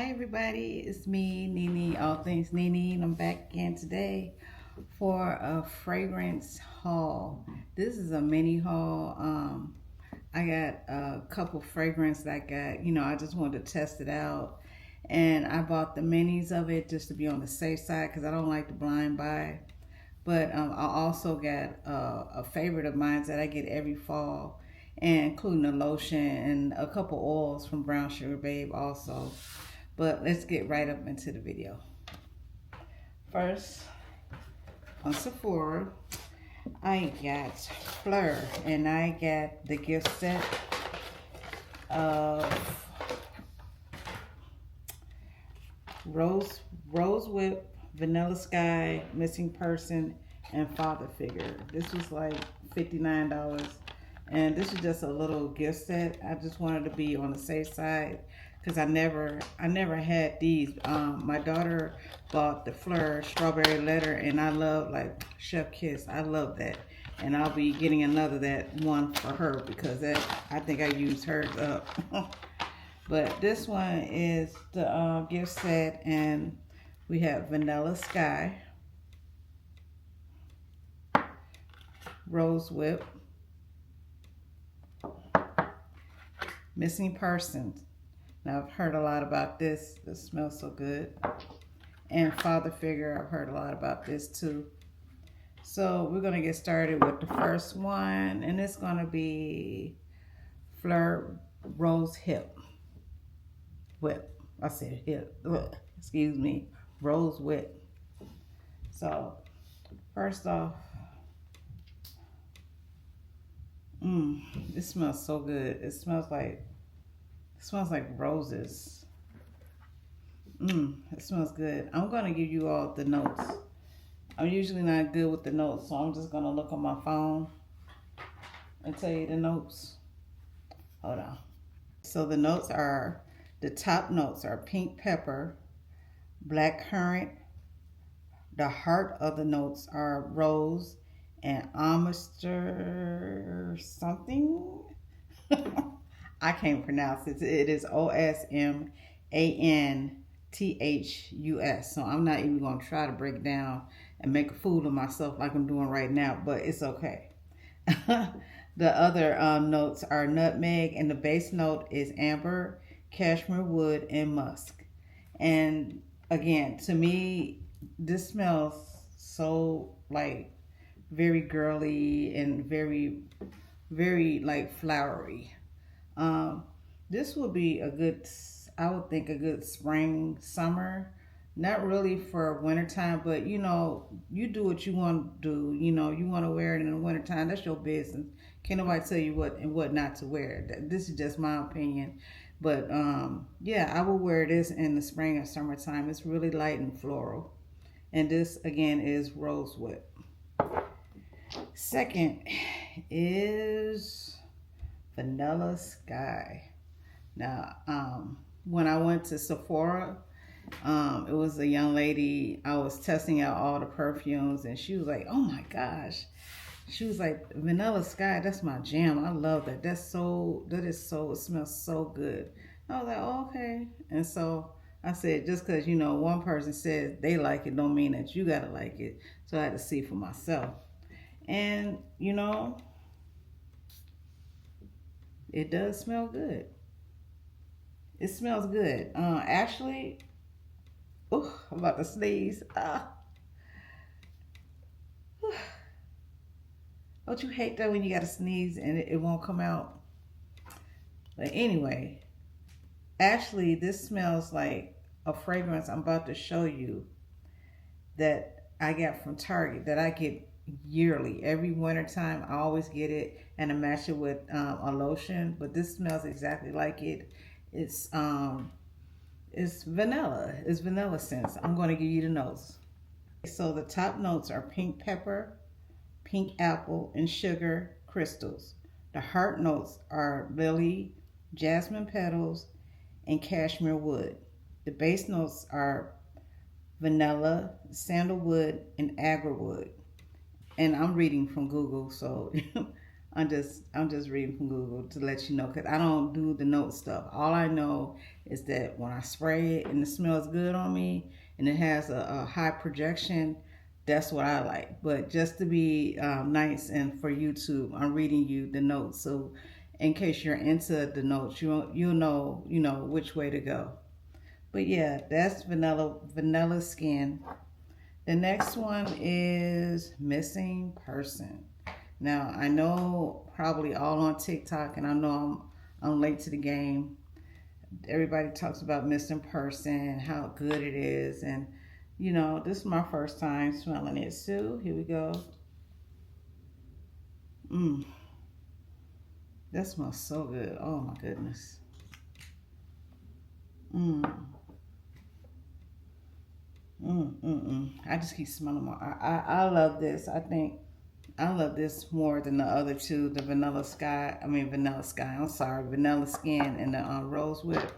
Hi everybody, it's me, Nene, all things Nene, and I'm back again today for a fragrance haul. This is a mini haul. I got a couple fragrance that I got, I just wanted to test it out. And I bought the minis of it just to be on the safe side because I don't like to blind buy. But I also got a favorite of mine that I get every fall, and including a lotion and a couple oils from Brown Sugar Babe also. But let's get right up into the video. First, on Sephora, I got Fleur, and I got the gift set of Rose Whip, Vanilla Sky, Missing Person, and Father Figure. This was like $59, and this is just a little gift set. I just wanted to be on the safe side because I never had these. My daughter bought the Fleur Strawberry Letter, and I love like Chef Kiss. I love that, and I'll be getting another that one for her because that I think I used hers up. But this one is the gift set, and we have Vanilla Sky, Rose Whip, Missing Persons. Now I've heard a lot about this. This smells so good. And Father Figure, I've heard a lot about this too. So we're gonna get started with the first one, and it's gonna be Fleur Rose Whip. I said hip. Ugh, excuse me. Rose Whip. So first off, this smells so good. It smells like roses. It smells good. I'm gonna give you all the notes. I'm usually not good with the notes, so I'm just gonna look on my phone and tell you the notes. Hold on. So the top notes are pink pepper, black currant. The heart of the notes are rose and Osmanthus something. I can't pronounce it. It is Osmanthus. So I'm not even going to try to break it down and make a fool of myself like I'm doing right now, but it's okay. The other notes are nutmeg, and the base note is amber, cashmere wood, and musk. And again, to me, this smells so like very girly and very, very like flowery. This would be a good, I would think, a good spring, summer. Not really for wintertime, but you do what you want to do. You want to wear it in the wintertime. That's your business. Can't nobody tell you what and what not to wear. This is just my opinion. But yeah, I will wear this in the spring and summertime. It's really light and floral. And this again is Rose Whip. Second is Vanilla Sky. Now, when I went to Sephora, it was a young lady. I was testing out all the perfumes, and she was like, "Oh my gosh!" She was like, "Vanilla Sky, that's my jam. I love that. It smells so good." I was like, oh, "Okay." And so I said, just because one person says they like it, don't mean that you gotta like it. So I had to see for myself, and it does smell good. It smells good. Actually, I'm about to sneeze. Don't you hate that when you gotta sneeze and it won't come out? But anyway, actually, this smells like a fragrance I'm about to show you that I got from Target that I get yearly. Every winter time, I always get it, and I match it with a lotion. But this smells exactly like it. It's vanilla. It's vanilla scents. I'm going to give you the notes. So the top notes are pink pepper, pink apple, and sugar crystals. The heart notes are lily, jasmine petals, and cashmere wood. The base notes are vanilla, sandalwood, and agarwood. And I'm reading from Google, so I'm just reading from Google to let you know, because I don't do the note stuff. All I know is that when I spray it and it smells good on me and it has a high projection, that's what I like. But just to be nice and for YouTube, I'm reading you the notes. So in case you're into the notes, you'll know, which way to go. But yeah, that's vanilla skin. The next one is missing person. Now I know probably all on TikTok, and I know I'm late to the game. Everybody talks about missing person, how good it is, and this is my first time smelling it. So here we go. That smells so good. Oh my goodness. I just keep smelling more. I love this. I love this more than the other two, the vanilla sky. I mean vanilla sky. I'm sorry, vanilla skin and the rose whip.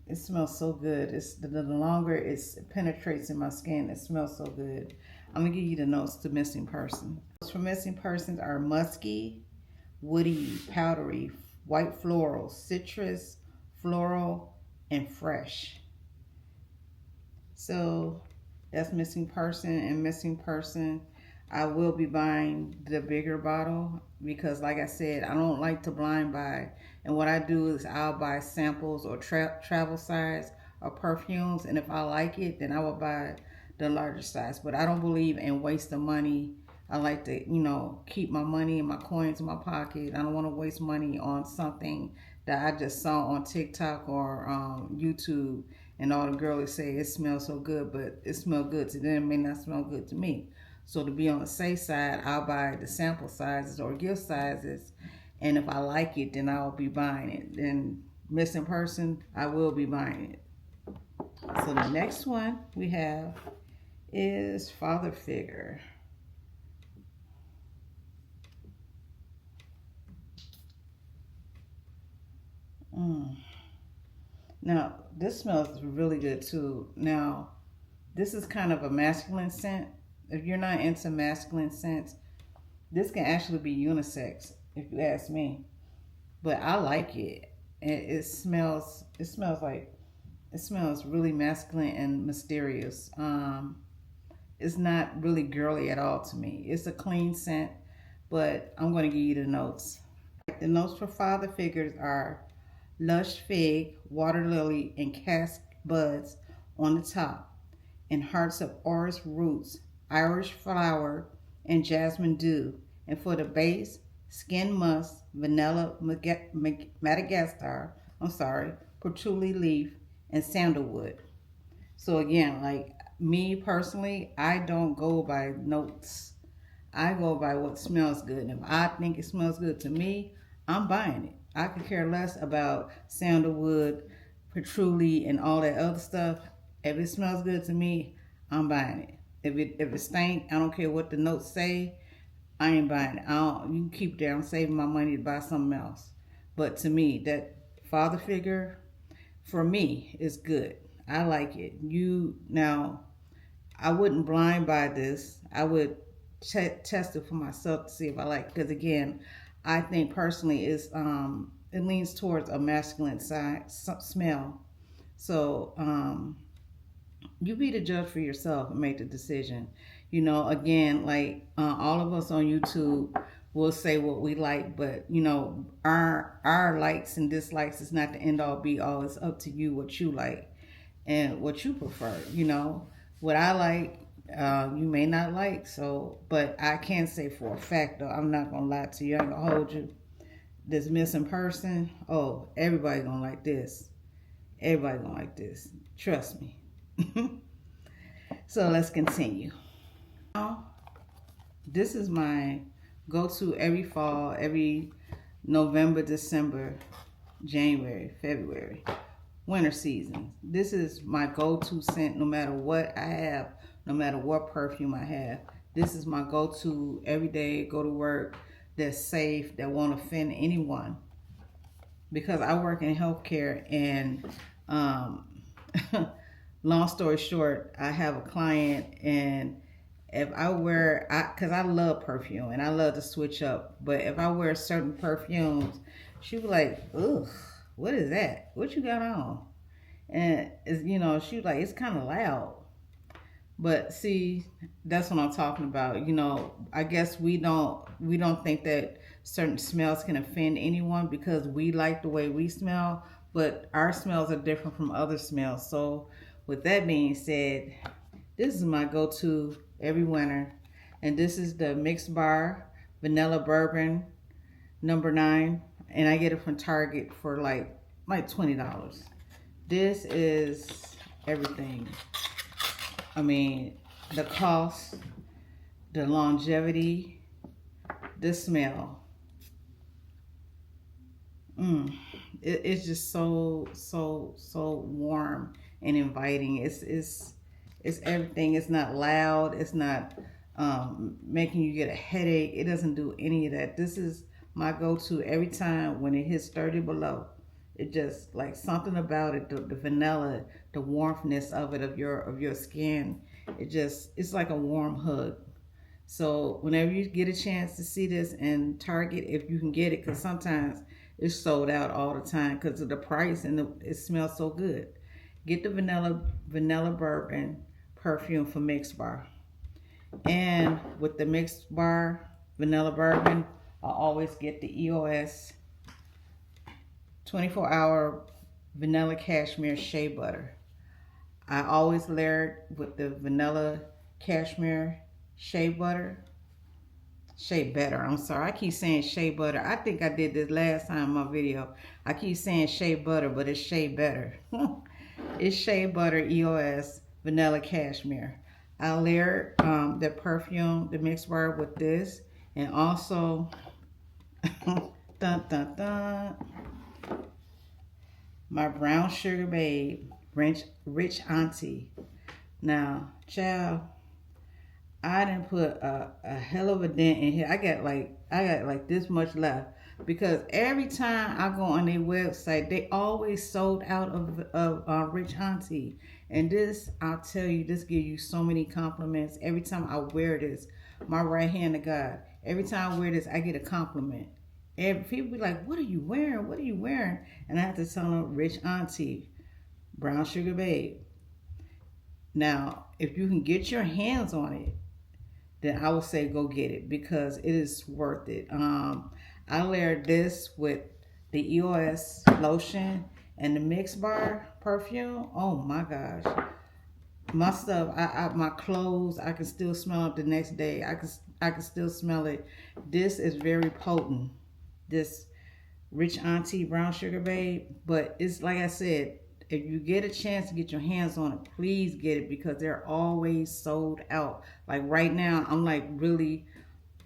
It smells so good. It's the longer it penetrates in my skin, it smells so good. I'm gonna give you the notes to missing person. Notes for missing persons are musky, woody, powdery, white floral, citrus, floral, and fresh. So that's missing person and missing person. I will be buying the bigger bottle because, like I said, I don't like to blind buy. And what I do is I'll buy samples or travel size of perfumes. And if I like it, then I will buy the larger size. But I don't believe in wasting money. I like to, keep my money and my coins in my pocket. I don't want to waste money on something that I just saw on TikTok or YouTube. And all the girls say it smells so good, but it smells good to them, may not smell good to me. So to be on the safe side, I'll buy the sample sizes or gift sizes. And if I like it, then I'll be buying it. Then missing person, I will be buying it. So the next one we have is father figure. Now, this smells really good too. Now, this is kind of a masculine scent. If you're not into masculine scents, this can actually be unisex, if you ask me. But I like it. It smells really masculine and mysterious. It's not really girly at all to me. It's a clean scent, but I'm going to give you the notes. The notes for father figures are lush fig, water lily, and casque buds on the top, and hearts of orris roots, Irish flower, and jasmine dew. And for the base, skin musk, vanilla Madagascar, patchouli leaf, and sandalwood. So again, like me personally, I don't go by notes. I go by what smells good. And if I think it smells good to me, I'm buying it. I could care less about sandalwood, patchouli, and all that other stuff. If it smells good to me, I'm buying it. If it stank, I don't care what the notes say. I ain't buying it. You can keep it there. I'm saving my money to buy something else. But to me, that father figure, for me, is good. I like it. Now, I wouldn't blind buy this. I would test it for myself to see if I like it. Because again, I think personally it leans towards a masculine side smell. So you be the judge for yourself and make the decision. Again, like all of us on YouTube will say what we like, but our likes and dislikes is not the end all be all. It's up to you what you like and what you prefer. What I like, you may not like. So, but I can say for a fact though, I'm not gonna lie to you. I'm gonna hold you. This missing person, oh, everybody gonna like this. Everybody gonna like this. Trust me. So let's continue. Now, this is my go-to every fall, every November, December, January, February, winter season. This is my go-to scent no matter what I have, no matter what perfume I have. This is my go-to every day, go to work, that's safe, that won't offend anyone. Because I work in healthcare and long story short, I have a client and If I wear, cause I love perfume and I love to switch up. But if I wear certain perfumes, she was like, ugh, what is that? What you got on? And it's, she was like, it's kind of loud. But see, that's what I'm talking about. I guess we don't think that certain smells can offend anyone because we like the way we smell, but our smells are different from other smells. So with that being said, this is my go-to every winter. And this is the Mixed Bar Vanilla Bourbon #9. And I get it from Target for like $20. This is everything. I mean, the cost, the longevity, the smell. It's just so warm and inviting. It's everything. It's not loud. It's not making you get a headache. It doesn't do any of that. This is my go-to every time when it hits 30 below. It just like something about it, the vanilla, the warmthness of it, of your skin. It's like a warm hug. So whenever you get a chance to see this in Target, if you can get it, because sometimes it's sold out all the time because of the price and it smells so good. Get the vanilla bourbon perfume for Mixed Bar. And with the Mixed Bar vanilla bourbon, I always get the EOS 24-hour vanilla cashmere shea butter. I always layer it with the vanilla cashmere shea butter. Shea butter, I'm sorry. I keep saying shea butter. I think I did this last time in my video. I keep saying shea butter, but it's shea butter. It's shea butter EOS vanilla cashmere. I layer the perfume, the Mixed Bar with this. And also, dun dun dun, my brown sugar babe, rich auntie. Now, child, I didn't put a hell of a dent in here. I got like this much left because every time I go on their website, they always sold out of Rich Auntie. And this, I'll tell you, this gives you so many compliments. Every time I wear this, my right hand to God, every time I wear this, I get a compliment. People be like, what are you wearing? What are you wearing? And I have to tell them, Rich Auntie, brown sugar babe. Now, if you can get your hands on it, then I would say go get it because it is worth it. I layered this with the EOS lotion and the Mixed Bar perfume. Oh my gosh. My stuff, my clothes, I can still smell it the next day. I can still smell it. This is very potent. This Rich Auntie brown sugar babe. But it's like I said, if you get a chance to get your hands on it, please get it because they're always sold out. Like right now, I'm like really,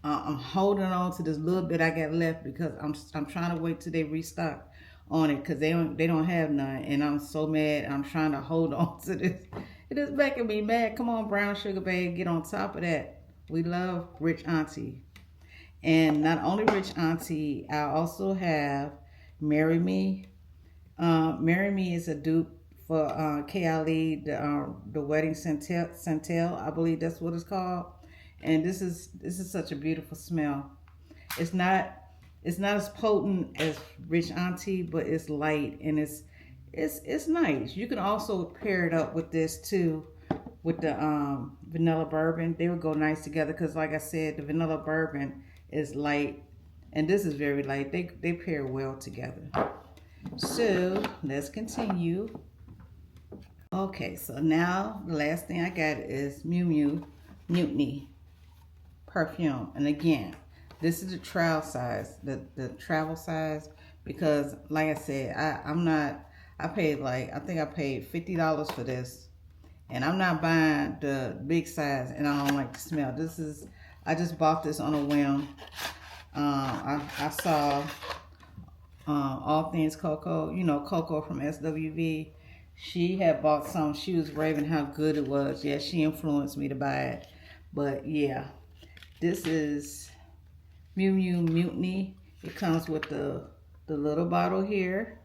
I'm holding on to this little bit I got left because I'm trying to wait till they restock on it because they don't have none, and I'm so mad. I'm trying to hold on to this. It is making me mad. Come on, brown sugar babe, get on top of that. We love Rich Auntie, and not only Rich Auntie, I also have Marry Me. Marry Me is a dupe for KLE, the Wedding Centel, I believe that's what it's called. And this is such a beautiful smell. It's not as potent as Rich Auntie, but it's light and it's nice. You can also pair it up with this too, with the vanilla bourbon. They would go nice together because, like I said, the vanilla bourbon is light, and this is very light. They pair well together. So let's continue. Okay, so now the last thing I got is Mutiny perfume, and again, this is the travel size, the travel size, because like I said, I paid I think I paid $50 for this, and I'm not buying the big size, and I don't like the smell. I just bought this on a whim. I saw All Things Coco, Coco from SWV. She had bought some. She was raving how good it was. Yeah, she influenced me to buy it. But yeah, this is Mutiny. It comes with the little bottle here,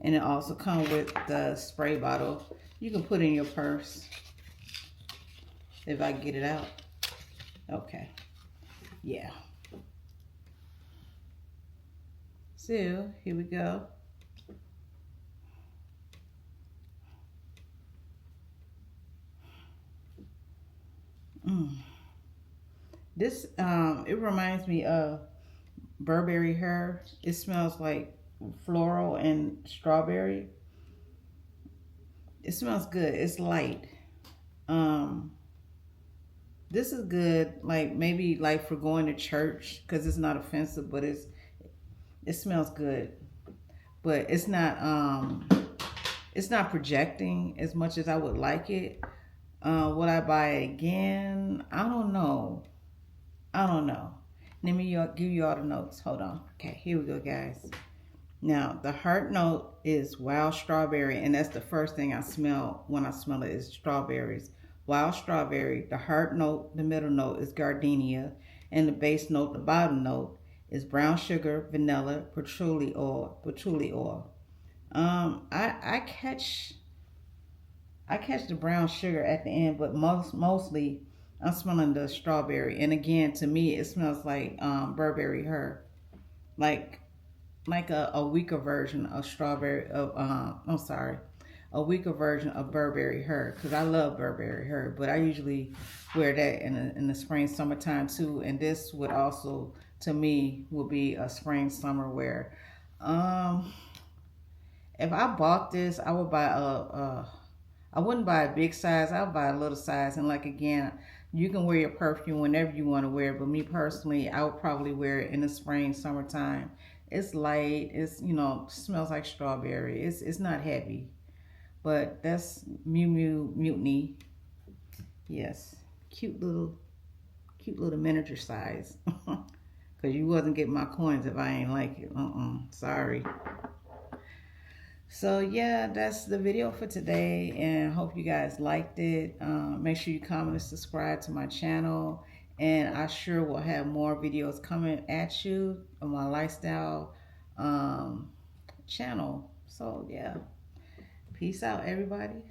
and it also comes with the spray bottle. You can put in your purse. If I get it out. Okay. Yeah. So here we go. This it reminds me of Burberry hair. It smells like floral and strawberry. It smells good. It's light. Um, this is good. Like maybe like for going to church because it's not offensive, but it smells good. But it's not projecting as much as I would like it. Would I buy it again? I don't know. I don't know. Let me give you all the notes. Hold on. Okay, here we go, guys. Now, the heart note is wild strawberry, and that's the first thing I smell when I smell it is strawberries. Wild strawberry. The heart note, the middle note is gardenia, and the base note, the bottom note is brown sugar, vanilla, patchouli oil. Patchouli oil. I catch the brown sugar at the end, but mostly I'm smelling the strawberry. And again, to me, it smells like Burberry her, like a weaker version of strawberry of I'm sorry, a weaker version of Burberry her because I love Burberry her, but I usually wear that in the spring summertime too. And this would also to me would be a spring summer wear. Um, if I bought this, I would buy I wouldn't buy a big size. I would buy a little size. And like again, you can wear your perfume whenever you want to wear it. But me personally, I would probably wear it in the spring, summertime. It's light. It's smells like strawberry. It's not heavy. But that's Mew Mew Mutiny. Yes, cute little miniature size. Cause you wasn't getting my coins if I ain't like it. Sorry. So yeah, that's the video for today, and hope you guys liked it. Make sure you comment and subscribe to my channel, and I sure will have more videos coming at you on my lifestyle channel. So yeah, peace out, everybody.